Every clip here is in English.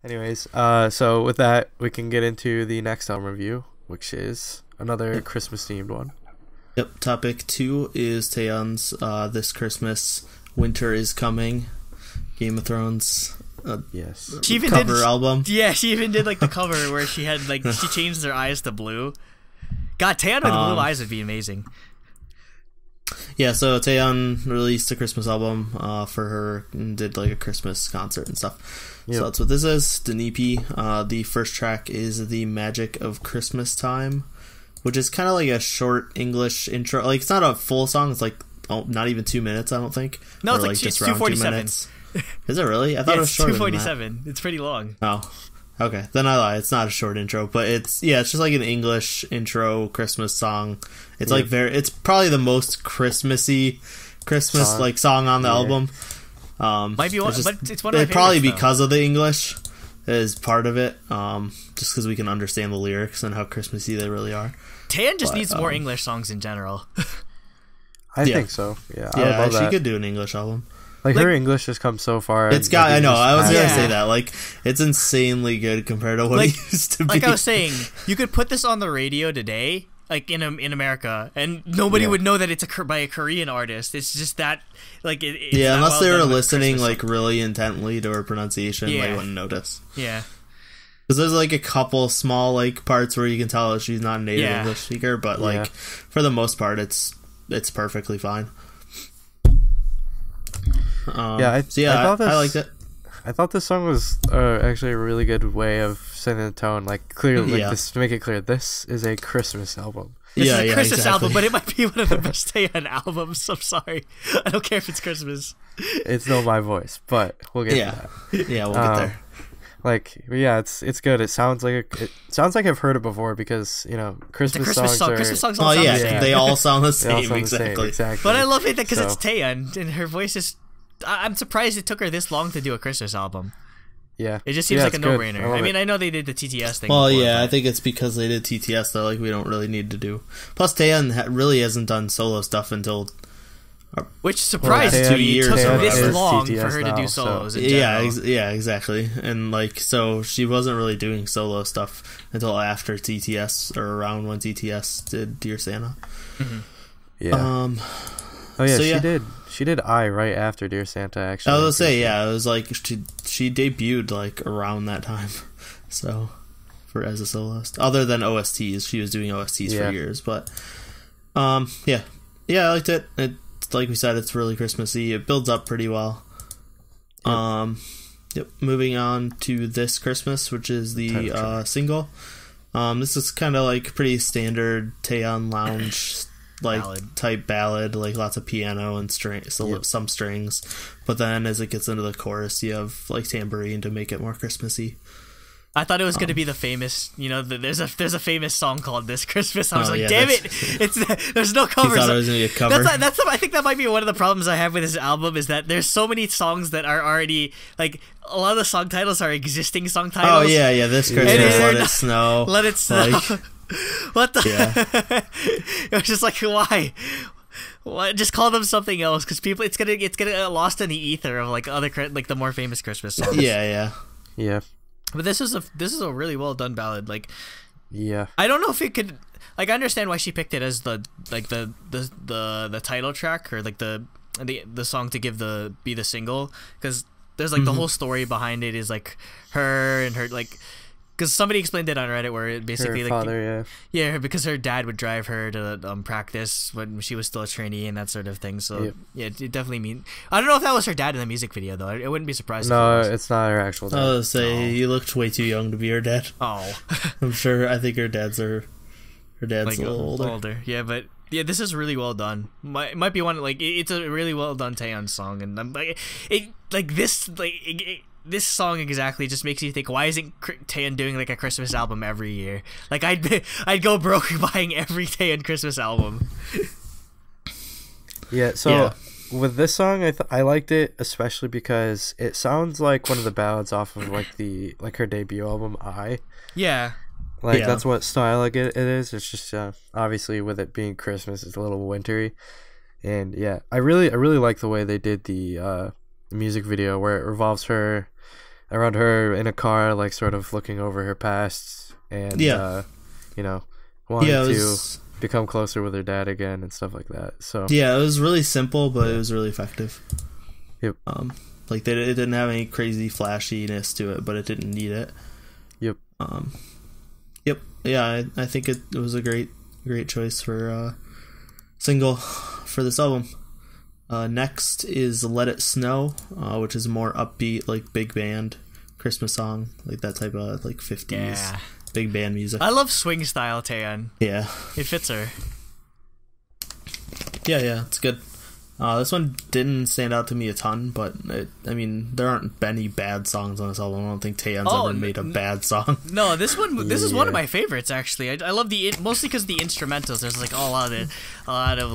Anyways, so with that, we can get into the next album review, which is another Christmas themed one. Yep. Topic 2 is Taeyeon's This Christmas Winter is Coming, Game of Thrones. Yes. She even cover album. Yeah, she even did like the cover where she had like she changed her eyes to blue. God, Taeyeon with blue eyes would be amazing. Yeah, so Taeyeon released a Christmas album for her and did like a Christmas concert and stuff. Yep. So that's what this is, an EP. The first track is The Magic of Christmas Time, which is kind of like a short English intro. Like, it's not a full song. It's like not even 2 minutes, I don't think. No, or it's just around 2:47. Is it really? I thought it was shorter than that. 2:47. It's pretty long. Oh, okay. Then I lie. It's not a short intro, but it's just like an English intro Christmas song. It's like it's probably the most Christmassy song on the album. Might be one, but it's one of my probably favorites, because of the English is part of it. Just because we can understand the lyrics and how Christmassy they really are. Taeyeon just needs more English songs in general. I think so. Yeah, she could do an English album. Like her English has come so far. It's got. I know. I was gonna say that. Like, it's insanely good compared to what it used to be. Like I was saying, you could put this on the radio today, like in America, and nobody would know that it's by a Korean artist. It's just that, like, unless they were listening like really intently to her pronunciation, they wouldn't notice. Yeah. Because there's like a couple small like parts where you can tell she's not a native English speaker, but like for the most part, it's perfectly fine. I liked it. I thought this song was actually a really good way of setting the tone. Like, clearly, this, to make it clear, this is a Christmas album. This is a Christmas album, but it might be one of the best Taeyeon albums. I'm sorry, I don't care if it's Christmas. It's not my voice, but we'll get to that. Yeah, we'll get there. Like, it's good. It sounds like I've heard it before because Christmas songs are. Christmas songs all sound the same. They all sound the same. Exactly. But I love it because it's Taeyeon and her voice is. I'm surprised it took her this long to do a Christmas album. Yeah, it just seems like a no-brainer. I mean, I know they did the TTS thing. Well, before, I think it's because they did TTS that like we don't really need to do. Plus, Taeyeon really hasn't done solo stuff until. Which surprised me. 2 years. It took this TTS long for her to do solos. Yeah, exactly. And like, so she wasn't really doing solo stuff until after TTS or around when TTS did Dear Santa. Mm-hmm. Yeah. She did. She did right after Dear Santa. Actually, I was gonna say it was like she debuted like around that time. So, as a soloist, other than OSTs, she was doing OSTs for years. But, I liked it. Like we said, it's really Christmassy. It builds up pretty well. Moving on to This Christmas, which is the single. This is kind of like pretty standard Taeyeon lounge type ballad, like lots of piano and some strings. But then as it gets into the chorus, you have like tambourine to make it more Christmassy. I thought it was going to be the famous, there's a famous song called This Christmas. I was damn it, there's no covers. You thought it was going to be a cover? I think that might be one of the problems I have with this album is that there's so many songs that are already, like, a lot of the song titles are existing song titles. Oh, yeah, This Christmas, Let It Snow. Let It Snow. Like, what the? Yeah. It was just like, why? What? Just call them something else, because people, it's gonna get lost in the ether of like other like the more famous Christmas songs. Yeah. But this is a really well done ballad. Like, yeah, I don't know if it could. Like, I understand why she picked it as the title track or like the song to be the single, because there's like the whole story behind it is like her and her like. Because somebody explained it on Reddit where it basically her father, because her dad would drive her to practice when she was still a trainee and that sort of thing. So it definitely mean. I don't know if that was her dad in the music video though. It wouldn't be surprised. No, it's not her actual dad. I was say he looked way too young to be her dad. Oh, I'm sure. I think her dad's like, a little older. Yeah, but this is really well done. Might be one like it's a really well done Taeyeon song, and I'm like this song exactly just makes you think, why isn't Taeyeon doing like a Christmas album every year? Like I'd go broke buying every Taeyeon Christmas album. With this song, I liked it especially because it sounds like one of the ballads off of like her debut album That's what style it is. It's just obviously with it being Christmas, it's a little wintry, and I really like the way they did the music video where it revolves her around her in a car, like sort of looking over her past and wanting to become closer with her dad again and stuff like that. So yeah, it was really simple, but it was really effective. Yep. Like it didn't have any crazy flashiness to it, but it didn't need it. Yep. Yep. Yeah, I think it was a great choice for single for this album. Next is Let It Snow, which is more upbeat, like big band Christmas song, like that type of like 50s big band music. I love swing style Taeyeon. Yeah, it fits her. Yeah, it's good. This one didn't stand out to me a ton, but there aren't any bad songs on this album. I don't think Taeyeon's ever made a bad song. No, this is one of my favorites actually. I love mostly because the instrumentals. There's like a lot of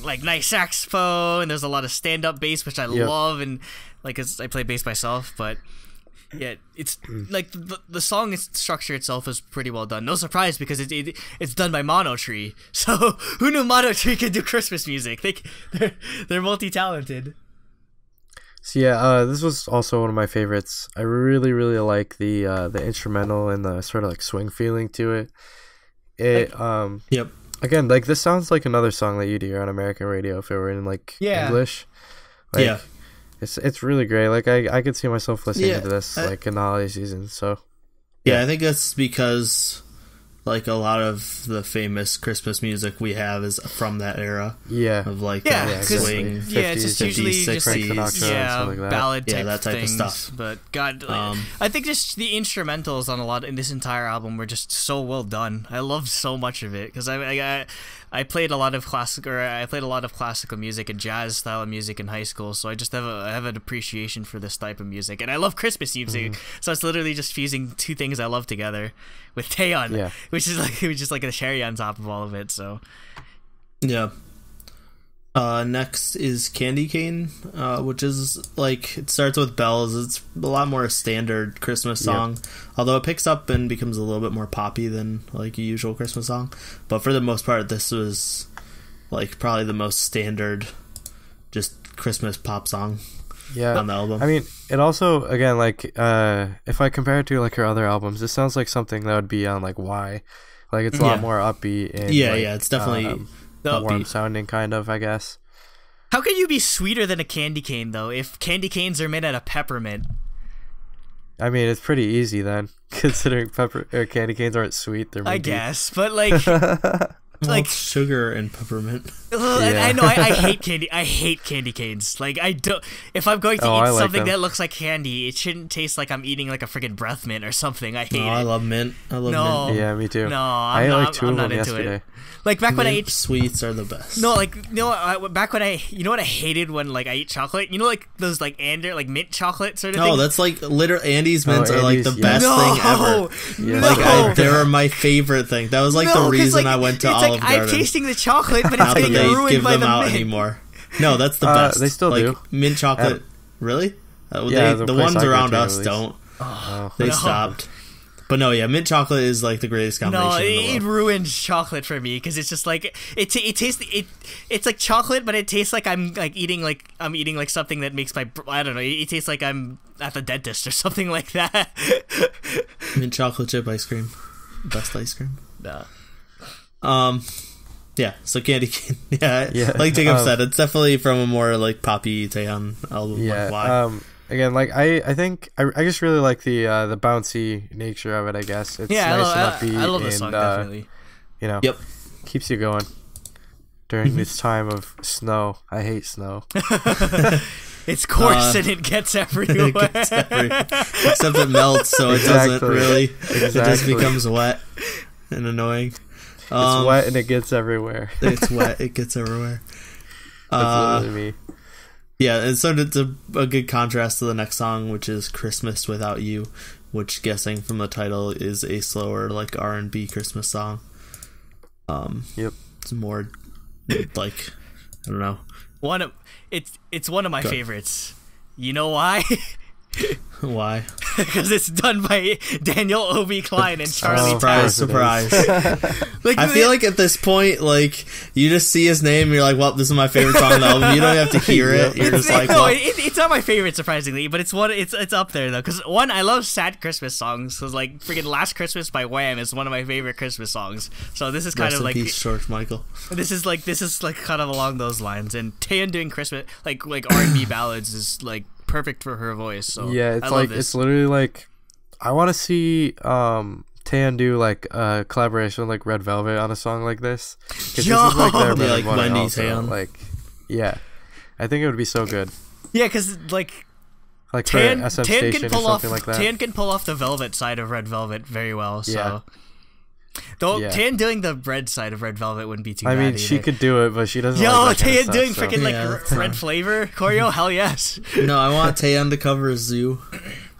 like nice saxophone, and there's a lot of stand up bass, which I love, and like I play bass myself, but. Yeah, it's like the song structure itself is pretty well done. No surprise because it's done by Mono Tree. So who knew Mono Tree could do Christmas music? They're multi-talented. So yeah, this was also one of my favorites. I really like the instrumental and the sort of like swing feeling to it. Yep. Again, like this sounds like another song that you'd hear on American radio if it were in like English. Like, yeah. It's really great. Like I could see myself listening to this like in the holiday season. So yeah, I think that's because like a lot of the famous Christmas music we have is from that era. Yeah, of like swing. 50s, it's just usually 60s, like ballad type, that type things, of stuff. But God, I think just the instrumentals on in this entire album were just so well done. I loved so much of it because I played a lot of classical music and jazz style of music in high school, so I just have an appreciation for this type of music, and I love Christmas music. So it's literally just fusing two things I love together with Taeyeon, which is like a cherry on top of all of it. So yeah. Next is Candy Cane, which is like it starts with bells. It's a lot more standard Christmas song, although it picks up and becomes a little bit more poppy than like a usual Christmas song. But for the most part, this was like probably the most standard, just Christmas pop song. On the album. I mean, it also again like if I compare it to like her other albums, it sounds like something that would be on like Why, like it's a lot more upbeat. And, it's definitely. Warm sounding kind of, I guess. How can you be sweeter than a candy cane though if candy canes are made out of peppermint? I mean, it's pretty easy then, considering candy canes aren't sweet. They're I guess, but like like sugar and peppermint. I know. I hate candy. I hate candy canes. Like I don't. If I'm going to eat something that looks like candy, it shouldn't taste like I'm eating like a freaking breath mint or something. I hate it. I love mint. Mint. Yeah, me too. No, I ate like two of them yesterday. Like back when I ate sweets are the best. No, like back when you know what I hated when like I ate chocolate. You know, like those like mint chocolate sort of thing. No, that's like Andy's mints are like the best thing ever. Yeah. Like they were my favorite thing. That was like the reason I went to Olive Garden. I'm tasting the chocolate, but it's getting ruined by the mint anymore. No, that's the best. They still do mint chocolate. Really? The ones around us don't. They stopped. But no, mint chocolate is like the greatest combination. No, in the world. It ruins chocolate for me because it's just like it tastes. It's like chocolate, but it tastes like I'm eating something that makes my I don't know. It tastes like I'm at the dentist or something like that. Mint chocolate chip ice cream, best ice cream. Nah. Yeah. So Candy Cane. Like Jacob said, it's definitely from a more like poppy Taeyeon album. Yeah. Like Why. Again, like I think I just really like the bouncy nature of it. I guess it's nice and upbeat. I love the song definitely. You know, keeps you going during this time of snow. I hate snow. It's coarse and it gets everywhere. Except it melts, so it doesn't really. It just becomes wet and annoying. It's wet and it gets everywhere. It's wet. It gets everywhere. That's literally me. Yeah, and so it's a good contrast to the next song, which is Christmas Without You, which, guessing from the title, is a slower, like, R&B Christmas song. It's more, like, I don't know. It's one of my favorites. You know why? Why? because it's done by Daniel Obi Klein and Charlie. Surprise! Like, I feel like at this point, like, you just see his name, and you're like, "Well, this is my favorite song on the album." You don't have to hear it. You're just like, "Well." It's not my favorite, surprisingly, but it's up there though. Because one, I love sad Christmas songs. So like freaking "Last Christmas" by Wham is one of my favorite Christmas songs. So this is kind of like peace, George Michael. This is like kind of along those lines. And Taeyeon doing Christmas like R&B ballads is like perfect for her voice. So yeah, it's like it's literally like I want to see Taeyeon do like a collaboration with like Red Velvet on a song like this. This is like their like Wendy Taeyeon. Like yeah, I think it would be so good. Yeah, because like Taeyeon, SM Station or something like that. Taeyeon can pull off the Velvet side of Red Velvet very well. So though Taeyeon doing the red side of Red Velvet wouldn't be too bad. I mean, either. she could do it, but she doesn't. Taeyeon doing freaking like red flavor choreo. Hell yes. No, I want Taeyeon to cover Zoo.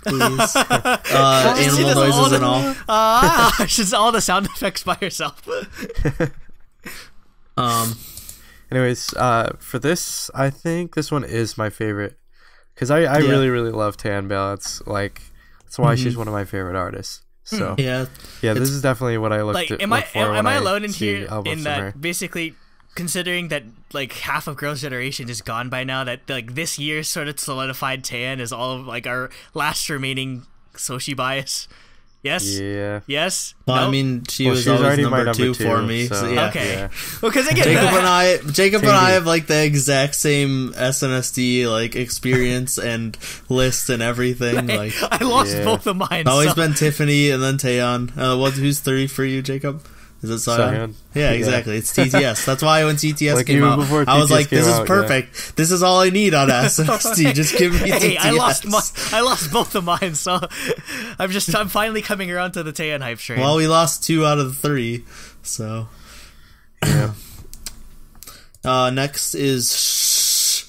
Please. Animal noises and all. She's all the sound effects by herself. Anyways, for this, I think this one is my favorite because I really love Taeyeon ballads. Like that's why she's one of my favorite artists. So yeah, this is definitely what I looked at. Am I alone in here in that basically? Considering that like half of Girls' Generation is gone by now, that like this year sort of solidified Taeyeon as all of like our last remaining Soshi bias. Yes. Yeah. Yes. Well, no? I mean, she was always number two for me. So yeah. Okay. Yeah. Well, because again, Jacob and I have like the exact same SNSD like experience and list and everything. Like I lost both of mine. Always been Tiffany and then Taeyeon. Who's 3 for you, Jacob? Is it Sion? Yeah, exactly. It's TTS. That's why when TTS like came out, I was like, "This is perfect. Yeah. This is all I need on SNSD. Just give me TTS." I lost both of mine, so I'm finally coming around to the Taeyeon hype train. Well, we lost 2 out of the 3, so yeah. Next is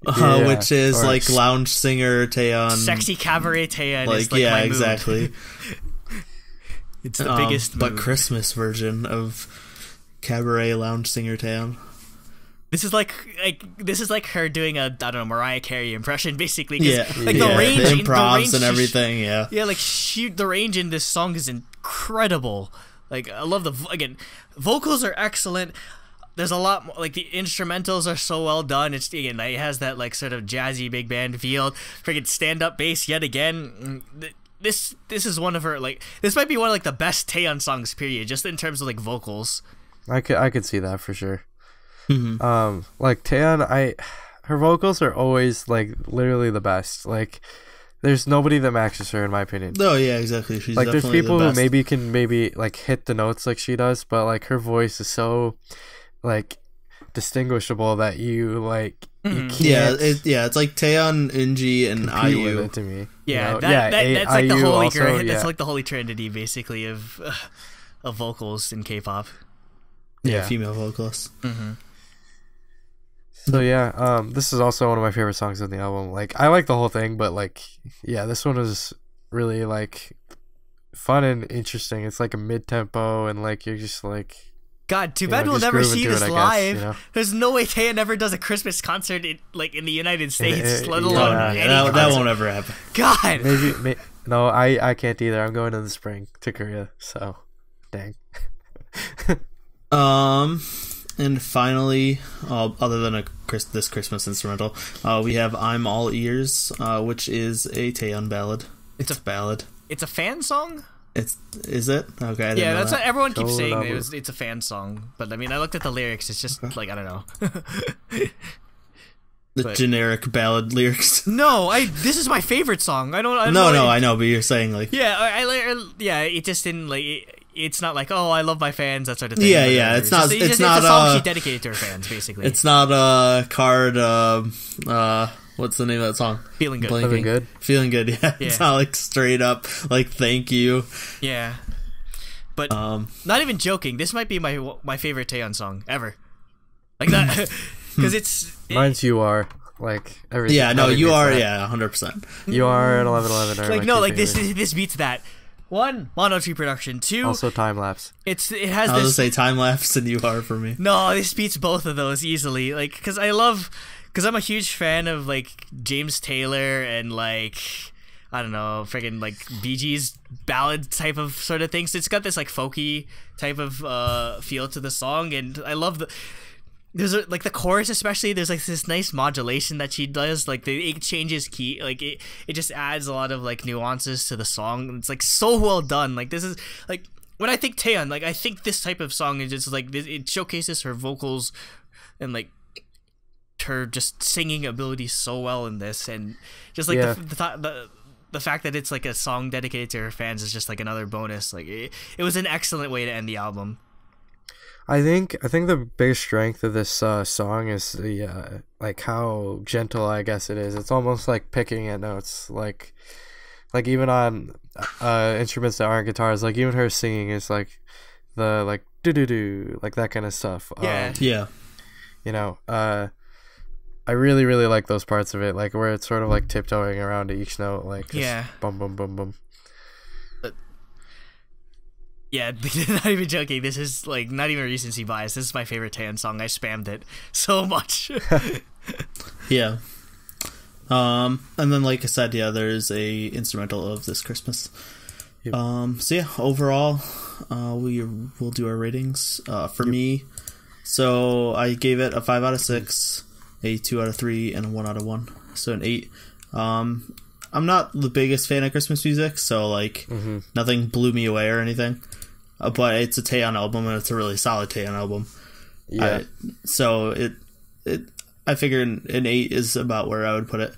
which is like lounge singer Taeyeon, sexy cabaret Taeyeon. Like, is like my exactly. Mood. It's the biggest but Christmas version of cabaret lounge singer Taeyeon. This is like her doing a Mariah Carey impression basically. The range, the improvs and everything. Like the range in this song is incredible. Like I love vocals are excellent. There's a lot more, like the instrumentals are so well done. It has that like sort of jazzy big band feel. Freaking stand up bass yet again. This is one of her like this might be one of like the best Taeyeon songs period, just in terms of like vocals. I could see that for sure. Mm-hmm. Like Taeyeon, her vocals are always like literally the best. Like there's nobody that matches her in my opinion. Oh yeah, exactly. She's like there's people who maybe can like hit the notes like she does, but like her voice is so like distinguishable that you like. You can't it's like Taeyeon, Eunji, and IU to me. Yeah, that's like the holy that's like the holy trinity basically of vocals in K-pop. Yeah, female vocalists. Mm-hmm. So yeah, this is also one of my favorite songs on the album. Like I like the whole thing, but like this one was really like fun and interesting. It's like a mid-tempo and like you're just like. God, too bad we'll never see this live. There's no way Taeyeon ever does a Christmas concert in the United States, let alone that won't ever happen. God, maybe no, I can't either. I'm going in the spring to Korea, so dang. And finally, other than this Christmas instrumental, we have "I'm All Ears," which is a Taeyeon ballad. It's a ballad. It's a fan song. Is it? Okay. Yeah, that's what everyone keeps saying. It's a fan song, but I mean, I looked at the lyrics. It's just like I don't know. Generic ballad lyrics. No, this is my favorite song. I know, but you're saying like it just didn't like. It's not like it's not that sort of thing. Yeah. It's not a song she dedicated to her fans, basically. It's not a card. What's the name of that song? Feeling Good. Feeling Good. Yeah. It's not like straight up like thank you. Yeah. But not even joking. This might be my favorite Taeyeon song ever. Like that, because mine's "You Are." Like everything. Yeah. No, "You Are." Yeah, 100%. "You Are" and 11:11 are like no, like this beats that. 1, Mono Tree production. 2, also time lapse. It has this. I was gonna say time lapse and "You Are" for me. No, this beats both of those easily. Like because I'm a huge fan of like James Taylor and like I don't know, friggin' like Bee Gees ballad type of sort of thing. So it's got this like folky type of feel to the song, and I love like the chorus especially. There's like this nice modulation that she does, like it changes key, like it just adds a lot of like nuances to the song. It's like so well done. Like this is like when I think Taeyeon, like I think this type of song is just like it showcases her vocals and like her just singing ability so well in this, and just like the fact that it's like a song dedicated to her fans is just like another bonus. Like it was an excellent way to end the album. I think the biggest strength of this song is the like how gentle, I guess it is. It's almost like picking at notes, like even on instruments that aren't guitars. Like even her singing is like the like do do do, like that kind of stuff. Yeah. You know, I really really like those parts of it, like where it's sort of like tiptoeing around to each note, like just bum bum bum bum. Yeah, not even joking. This is like not even recency bias. This is my favorite Taeyeon song. I spammed it so much. Yeah. And then like I said, there's a instrumental of This Christmas. Yep. So yeah, overall, we'll do our ratings. For me, so I gave it a 5 out of 6, a 2 out of 3, and a 1 out of 1. So an 8. I'm not the biggest fan of Christmas music, so like nothing blew me away or anything. But it's a Taeyeon album, and it's a really solid Taeyeon album. Yeah. So I figured an 8 is about where I would put it.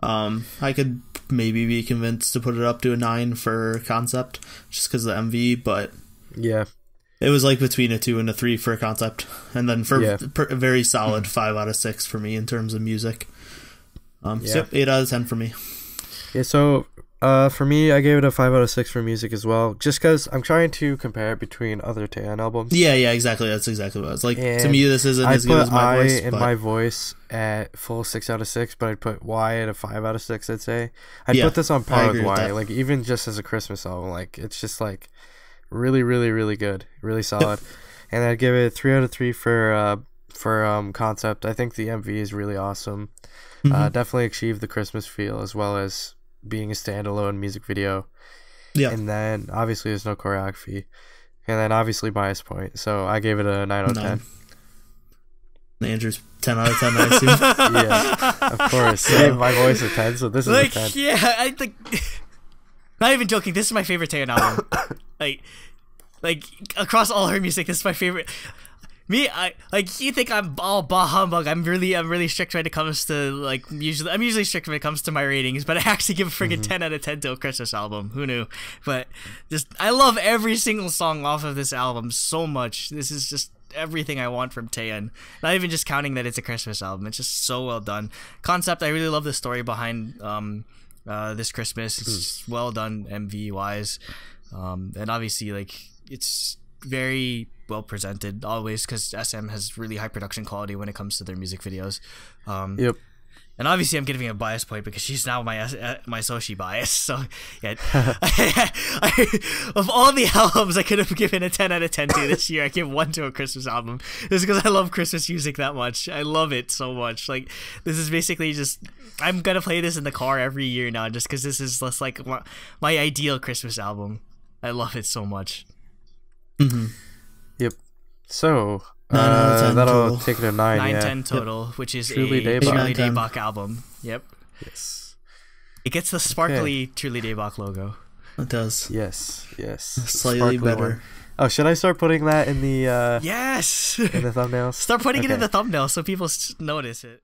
I could maybe be convinced to put it up to a 9 for Concept, just because of the MV, but yeah, it was like between a 2 and a 3 for Concept, and then for a very solid 5 out of 6 for me in terms of music. So 8 out of 10 for me. Yeah, so for me, I gave it a 5 out of 6 for music as well, just because I'm trying to compare it between other Taeyeon albums. Yeah, exactly. That's exactly what I was like. To me, this isn't as good as My Voice. I put My Voice at full 6 out of 6, but I'd put Y at a 5 out of 6, I'd say. I'd put this on par with Y, like even just as a Christmas album. Like it's just like really, really, really good, really solid. And I'd give it 3 out of 3 for Concept. I think the MV is really awesome. Definitely achieved the Christmas feel as well as being a standalone music video. And then obviously there's no choreography, and then obviously bias point, so I gave it a 9 out of 10. Andrew's 10 out of 10, I assume. Yeah, of course. I gave My Voice a 10, so this is a 10. Yeah, I think not even joking, this is my favorite Taeyeon album. like across all her music, this is my favorite. Me, you think I'm all bah humbug. I'm really strict when it comes to like I'm usually strict when it comes to my ratings, but I actually give a friggin' 10 out of 10 to a Christmas album. Who knew? But just I love every single song off of this album so much. This is just everything I want from Taeyeon. Not even just counting that it's a Christmas album. It's just so well done. Concept, I really love the story behind This Christmas. It's just well done MV wise, and obviously like it's very well presented always, because SM has really high production quality when it comes to their music videos. And obviously I'm giving a bias point because she's now my Soshi bias. So yeah, of all the albums I could have given a 10 out of 10 to this year, I give 1 to a Christmas album. Just because I love Christmas music that much. I love it so much. Like this is basically just, I'm gonna play this in the car every year now, just because this is just like my ideal Christmas album. I love it so much. Yep. So that'll total. Take it a 9. 9-10 total, which is Truly a Daebak. Truly Daebak album. Yep. Yes. It gets the sparkly Truly Daebak logo. It does. Yes. Slightly better. One. Oh, should I start putting that in the yes in the thumbnails? Start putting it in the thumbnail so people notice it.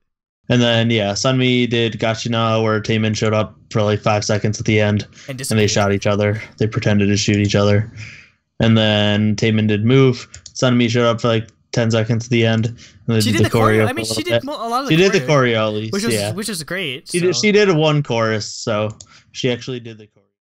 And then Sunmi did Gachina, where Taemin showed up for like 5 seconds at the end, and they shot each other. They pretended to shoot each other. And then Taemin did Move. Sunmi showed up for like 10 seconds at the end. And they she did the choreo. I mean, she did a lot of the choreo. She did the choreo at least, which was great. She did one chorus, so she actually did the choreo.